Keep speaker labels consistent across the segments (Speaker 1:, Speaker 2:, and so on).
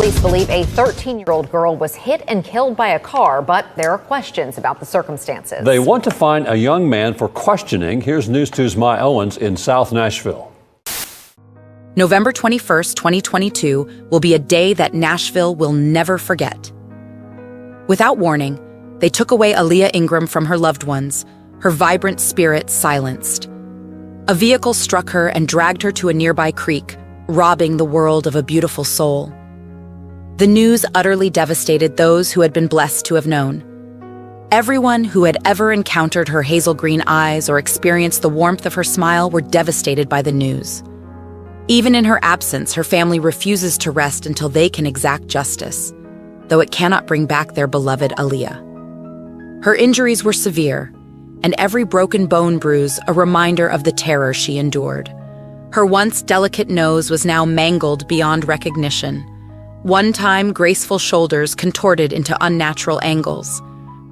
Speaker 1: Police believe a 13-year-old girl was hit and killed by a car, but there are questions about the circumstances.
Speaker 2: They want to find a young man for questioning. Here's News 2's Maya Owens in South Nashville.
Speaker 3: November 21st, 2022 will be a day that Nashville will never forget. Without warning, they took away Aaliyah Ingram from her loved ones, her vibrant spirit silenced. A vehicle struck her and dragged her to a nearby creek, robbing the world of a beautiful soul. The news utterly devastated those who had been blessed to have known. Everyone who had ever encountered her hazel green eyes or experienced the warmth of her smile were devastated by the news. Even in her absence, her family refuses to rest until they can exact justice, though it cannot bring back their beloved Aaliyah. Her injuries were severe, and every broken bone bruise a reminder of the terror she endured. Her once delicate nose was now mangled beyond recognition. One-time graceful shoulders contorted into unnatural angles.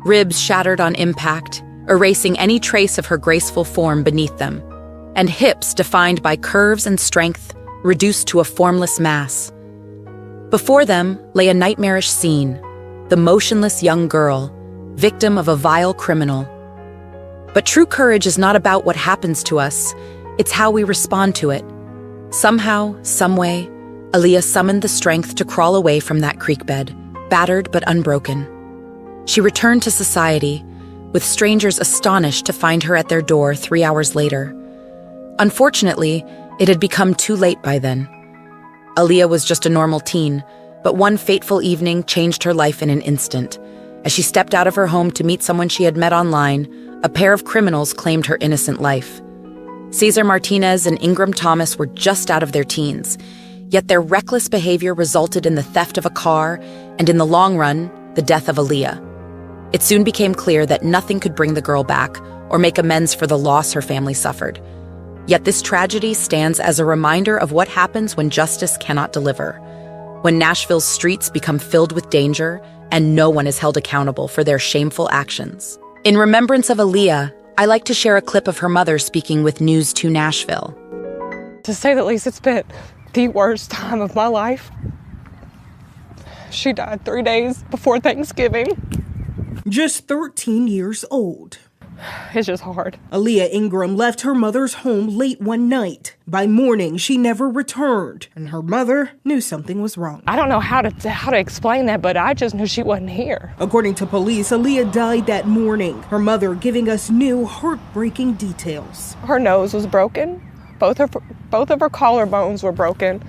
Speaker 3: Ribs shattered on impact, erasing any trace of her graceful form beneath them. And hips defined by curves and strength, reduced to a formless mass. Before them lay a nightmarish scene, the motionless young girl, victim of a vile criminal. But true courage is not about what happens to us, it's how we respond to it. Somehow, someway, Aaliyah summoned the strength to crawl away from that creek bed, battered but unbroken. She returned to society, with strangers astonished to find her at their door 3 hours later. Unfortunately, it had become too late by then. Aaliyah was just a normal teen, but one fateful evening changed her life in an instant. As she stepped out of her home to meet someone she had met online, a pair of criminals claimed her innocent life. Cesar Martinez and Ingram Thomas were just out of their teens, yet their reckless behavior resulted in the theft of a car and, in the long run, the death of Aaliyah. It soon became clear that nothing could bring the girl back or make amends for the loss her family suffered. Yet this tragedy stands as a reminder of what happens when justice cannot deliver, when Nashville's streets become filled with danger and no one is held accountable for their shameful actions. In remembrance of Aaliyah, I like to share a clip of her mother speaking with News 2 Nashville.
Speaker 4: To say the least, it's been the worst time of my life. She died 3 days before Thanksgiving.
Speaker 5: Just 13 years old.
Speaker 4: It's just hard.
Speaker 5: Aaliyah Ingram left her mother's home late one night. By morning, she never returned, and her mother knew something was wrong.
Speaker 4: I don't know how to explain that, but I just knew she wasn't here.
Speaker 5: According to police, Aaliyah died that morning, her mother giving us new heartbreaking details.
Speaker 4: Her nose was broken. Both of her collarbones were broken.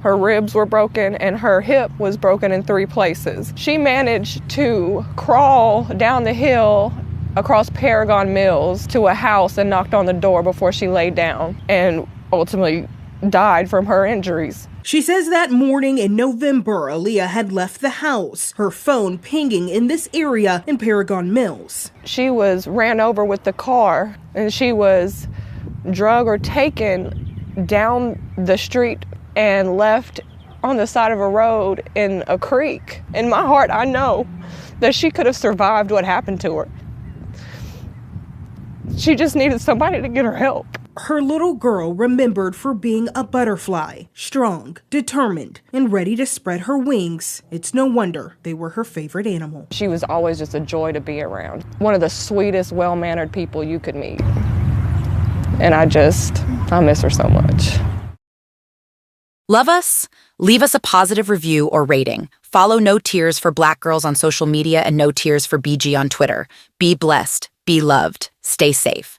Speaker 4: Her ribs were broken, and her hip was broken in 3 places. She managed to crawl down the hill across Paragon Mills to a house and knocked on the door before she laid down and ultimately died from her injuries.
Speaker 5: She says that morning in November, Aaliyah had left the house, her phone pinging in this area in Paragon Mills.
Speaker 4: She was ran over with the car, and she was drug or taken down the street and left on the side of a road in a creek. In my heart, I know that she could have survived what happened to her. She just needed somebody to get her help.
Speaker 5: Her little girl remembered for being a butterfly, strong, determined, and ready to spread her wings. It's no wonder they were her favorite animal.
Speaker 4: She was always just a joy to be around. One of the sweetest, well-mannered people you could meet. And I miss her so much.
Speaker 3: Love us? Leave us a positive review or rating. Follow No Tears for Black Girls on social media and No Tears for BG on Twitter. Be blessed. Be loved. Stay safe.